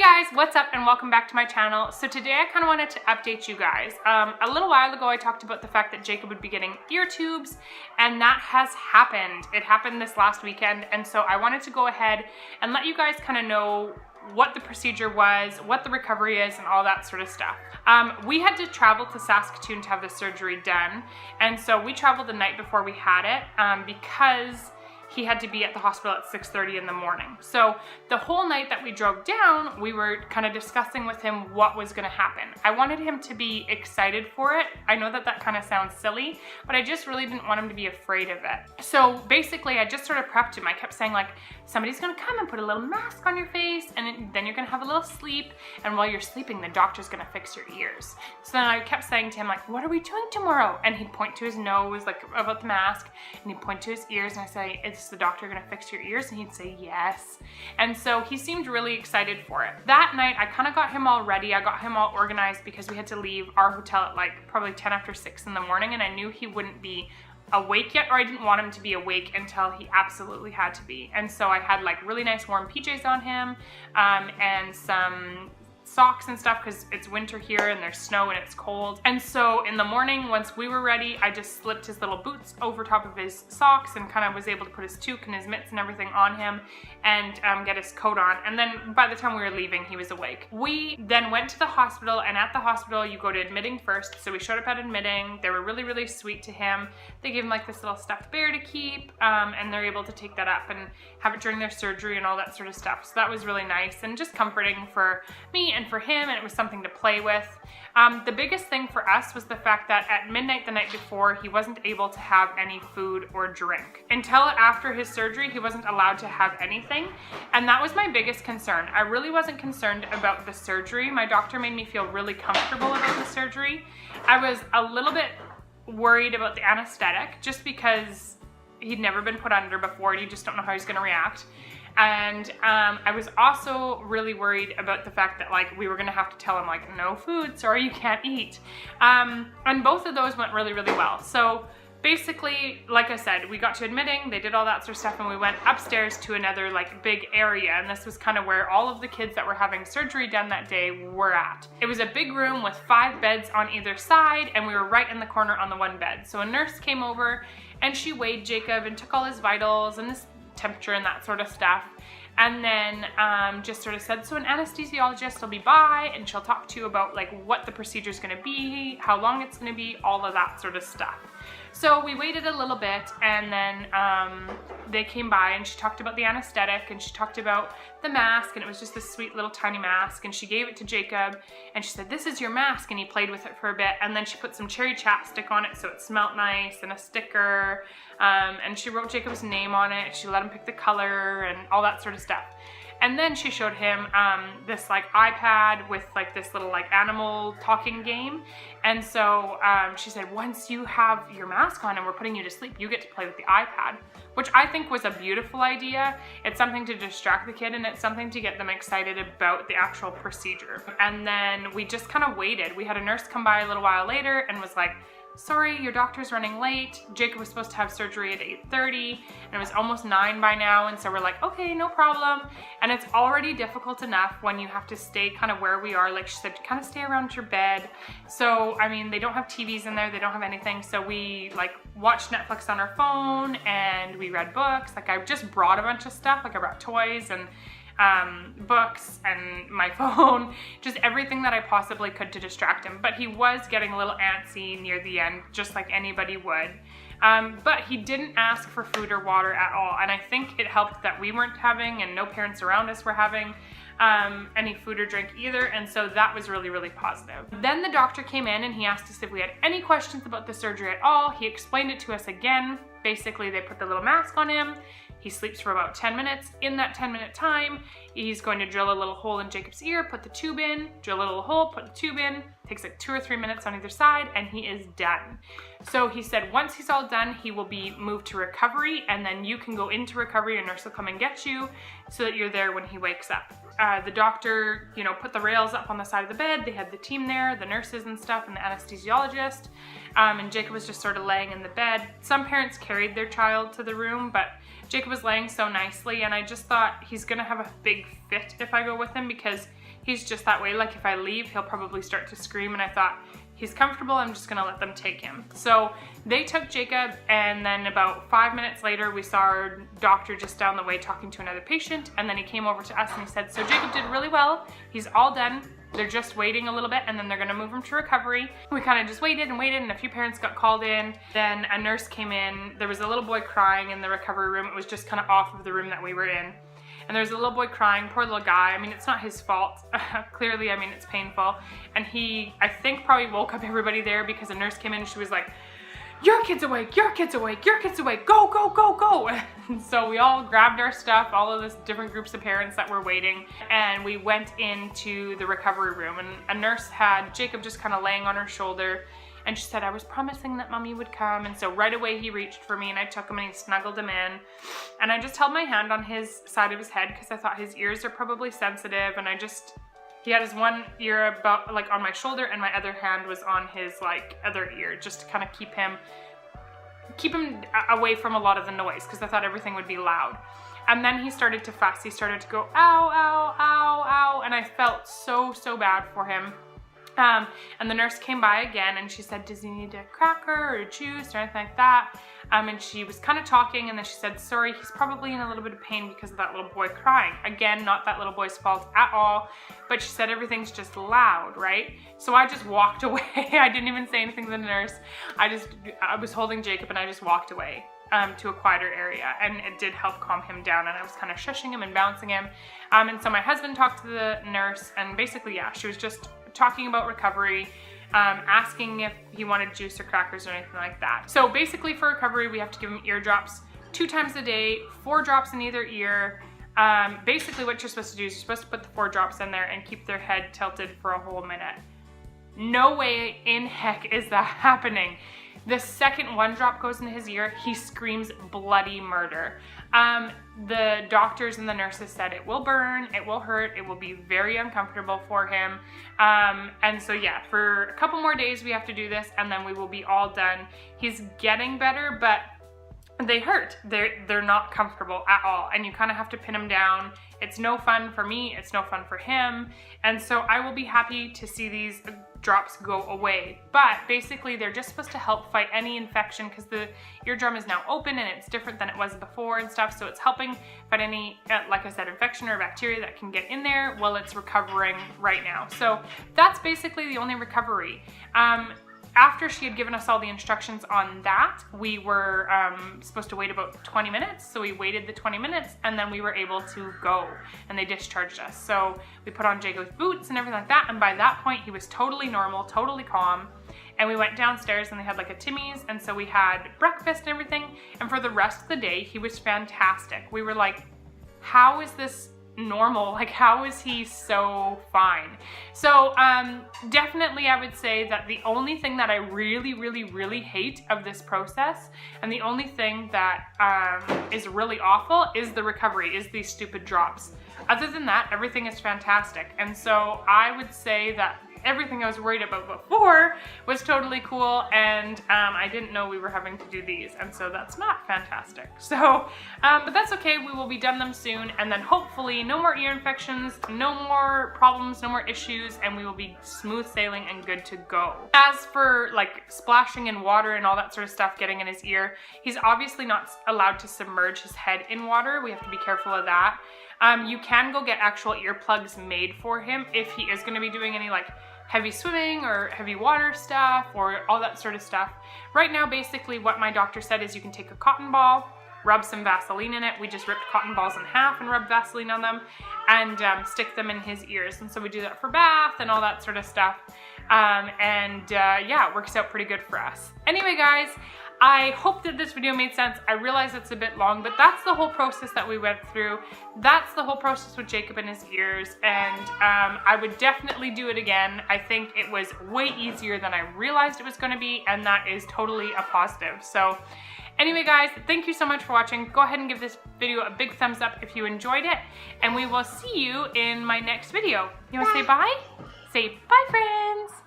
guys, what's up and welcome back to my channel. So today I kind of wanted to update you guys. A little while ago I talked about the fact that Jacob would be getting ear tubes, and that has happened. It happened this last weekend, and so I wanted to go ahead and let you guys kind of know what the procedure was, what the recovery is, and all that sort of stuff. We had to travel to Saskatoon to have the surgery done, and so we traveled the night before we had it because he had to be at the hospital at 6:30 in the morning. So the whole night that we drove down, we were kind of discussing with him what was gonna happen. I wanted him to be excited for it. I know that that kind of sounds silly, but I just really didn't want him to be afraid of it. So basically I just sort of prepped him. I kept saying like, somebody's gonna come and put a little mask on your face, and then you're gonna have a little sleep, and while you're sleeping, the doctor's gonna fix your ears. So then I kept saying to him like, what are we doing tomorrow? And he'd point to his nose like about the mask, and he'd point to his ears, and I say, is the doctor gonna fix your ears? And he'd say yes. And so he seemed really excited for it. That night I kind of got him all ready. I got him all organized because we had to leave our hotel at like probably 10 after 6 in the morning, and I knew he wouldn't be awake yet, or I didn't want him to be awake until he absolutely had to be. And so I had like really nice warm PJs on him, and some socks and stuff because it's winter here and there's snow and it's cold. And so in the morning, once we were ready, I just slipped his little boots over top of his socks and kind of was able to put his toque and his mitts and everything on him and get his coat on. And then by the time we were leaving, he was awake. We then went to the hospital, and at the hospital you go to admitting first. So we showed up at admitting. They were really, really sweet to him. They gave him like this little stuffed bear to keep, and they're able to take that up and have it during their surgery and all that sort of stuff. So that was really nice and just comforting for me and for him, and it was something to play with. The biggest thing for us was the fact that at midnight the night before, he wasn't able to have any food or drink. Until after his surgery, he wasn't allowed to have anything, and that was my biggest concern. I really wasn't concerned about the surgery. My doctor made me feel really comfortable about the surgery. I was a little bit worried about the anesthetic just because he'd never been put under before and you just don't know how he's gonna react. And I was also really worried about the fact that like we were gonna have to tell him like, no food, sorry, you can't eat. And both of those went really, really well. So basically, like I said, we got to admitting, they did all that sort of stuff, and we went upstairs to another like big area, and this was kind of where all of the kids that were having surgery done that day were at. It was a big room with 5 beds on either side, and we were right in the corner on the one bed. So a nurse came over and she weighed Jacob and took all his vitals and his temperature and that sort of stuff, and then just sort of said, so an anesthesiologist will be by and she'll talk to you about like what the procedure is going to be, how long it's going to be, all of that sort of stuff. So we waited a little bit, and then they came by and she talked about the anesthetic, and she talked about the mask, and it was just this sweet little tiny mask, and she gave it to Jacob and she said, this is your mask, and he played with it for a bit, and then she put some cherry chapstick on it so it smelled nice, and a sticker, and she wrote Jacob's name on it. She let him pick the color and all that sort of stuff. And then she showed him this like iPad with like this little like animal talking game. And so she said, once you have your mask on and we're putting you to sleep, you get to play with the iPad, which I think was a beautiful idea. It's something to distract the kid, and it's something to get them excited about the actual procedure. And then we just kind of waited. We had a nurse come by a little while later and was like, sorry, your doctor's running late. Jacob was supposed to have surgery at 8:30, and it was almost 9 by now, and so we're like, okay, no problem. And it's already difficult enough when you have to stay kind of where we are. Like she said, kind of stay around your bed. So, I mean, they don't have TVs in there, they don't have anything, so we like watched Netflix on our phone, and we read books. Like I just brought a bunch of stuff, like I brought toys and books and my phone, just everything that I possibly could to distract him. But he was getting a little antsy near the end, just like anybody would. But he didn't ask for food or water at all, and I think it helped that we weren't having, and no parents around us were having any food or drink either, and so that was really, really positive. Then the doctor came in and he asked us if we had any questions about the surgery at all. He explained it to us again. Basically, they put the little mask on him. He sleeps for about 10 minutes. In that 10-minute time, he's going to drill a little hole in Jacob's ear, put the tube in, drill a little hole, put the tube in. Takes like 2 or 3 minutes on either side, and he is done. So he said once he's all done, he will be moved to recovery, and then you can go into recovery. Your nurse will come and get you so that you're there when he wakes up. the doctor, you know, put the rails up on the side of the bed. They had the team there, the nurses and stuff, and the anesthesiologist. And Jacob was just sort of laying in the bed. Some parents carried their child to the room, but Jacob was laying so nicely, and I just thought he's gonna have a big fit if I go with him, because he's just that way. Like if I leave, he'll probably start to scream, and I thought, he's comfortable, I'm just gonna let them take him. So they took Jacob, and then about 5 minutes later, we saw our doctor just down the way talking to another patient, and then he came over to us and he said, so Jacob did really well, he's all done. They're just waiting a little bit, and then they're gonna move him to recovery. We kind of just waited and waited, and a few parents got called in. Then a nurse came in. There was a little boy crying in the recovery room. It was just kind of off of the room that we were in. And there's a little boy crying, poor little guy. I mean, it's not his fault. Clearly, I mean, it's painful. And he, I think, probably woke up everybody there, because a nurse came in and she was like, your kid's awake, your kid's awake, your kid's awake, go, go, go, go. And so we all grabbed our stuff, all of this different groups of parents that were waiting, and we went into the recovery room, and a nurse had Jacob just kind of laying on her shoulder, and she said, I was promising that mommy would come. And so right away he reached for me, and I took him and he snuggled him in, and I just held my hand on his side of his head because I thought his ears are probably sensitive, and he had his one ear about like on my shoulder, and my other hand was on his like other ear, just to kind of keep him away from a lot of the noise, because I thought everything would be loud. And then he started to fuss. He started to go, ow, ow, ow, ow, and I felt so bad for him. And the nurse came by again, and she said, does he need a cracker or a juice or anything like that? And she was kind of talking, and then she said, sorry, he's probably in a little bit of pain because of that little boy crying. Again, not that little boy's fault at all, but she said everything's just loud, right? So I just walked away. I didn't even say anything to the nurse. I was holding Jacob, and I just walked away to a quieter area, and it did help calm him down, and I was kind of shushing him and bouncing him. And so my husband talked to the nurse, and basically, yeah, she was just talking about recovery, asking if he wanted juice or crackers or anything like that. So basically for recovery, we have to give him ear drops 2 times a day, 4 drops in either ear. Basically what you're supposed to do is you're supposed to put the 4 drops in there and keep their head tilted for a whole minute. No way in heck is that happening. The second 1 drop goes into his ear, he screams bloody murder. The doctors and the nurses said it will burn, it will hurt, it will be very uncomfortable for him. And so yeah, for a couple more days we have to do this, and then we will be all done. He's getting better, but they hurt. They're not comfortable at all, and you kind of have to pin him down. It's no fun for me, it's no fun for him, and so I will be happy to see these drops go away. But basically they're just supposed to help fight any infection, because the eardrum is now open and it's different than it was before and stuff, so it's helping fight any, like I said, infection or bacteria that can get in there while it's recovering right now. So that's basically the only recovery. After she had given us all the instructions on that, we were supposed to wait about 20 minutes. So we waited the 20 minutes, and then we were able to go, and they discharged us. So we put on Jacob's boots and everything like that, and by that point he was totally normal, totally calm. And we went downstairs, and they had like a Timmy's, and so we had breakfast and everything. And for the rest of the day, he was fantastic. We were like, how is this normal? Like, how is he so fine? So definitely I would say that the only thing that I really hate of this process, and the only thing that is really awful, is the recovery, is these stupid drops. Other than that, everything is fantastic. And so I would say that everything I was worried about before was totally cool, and I didn't know we were having to do these, and so that's not fantastic. So, but that's okay, we will be done them soon, and then hopefully no more ear infections, no more problems, no more issues, and we will be smooth sailing and good to go. As for like splashing in water and all that sort of stuff getting in his ear, he's obviously not allowed to submerge his head in water. We have to be careful of that. You can go get actual earplugs made for him if he is going to be doing any like heavy swimming or heavy water stuff or all that sort of stuff. Right now, basically what my doctor said is you can take a cotton ball, rub some Vaseline in it. We just ripped cotton balls in half and rubbed Vaseline on them, and stick them in his ears. And so we do that for bath and all that sort of stuff. Yeah, it works out pretty good for us. Anyway, guys, I hope that this video made sense. I realize it's a bit long, but that's the whole process that we went through. That's the whole process with Jacob and his ears, and I would definitely do it again. I think it was way easier than I realized it was going to be, and that is totally a positive. So Anyway, guys, thank you so much for watching. Go ahead and give this video a big thumbs up if you enjoyed it, and we will see you in my next video. You want to say bye? Say bye, friends.